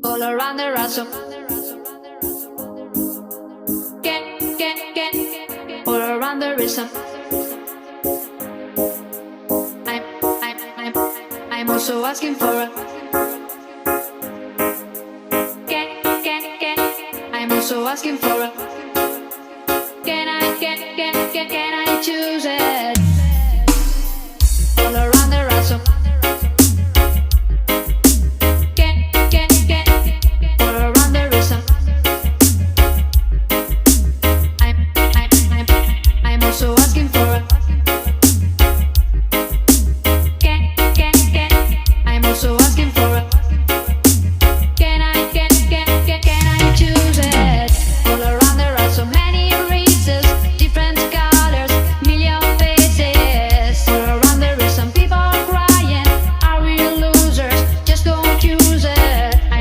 all around the ransom. All around the rhythm. I'm, I'm, I'm, I'm also asking for a. I'm also asking for a. Can I choose it?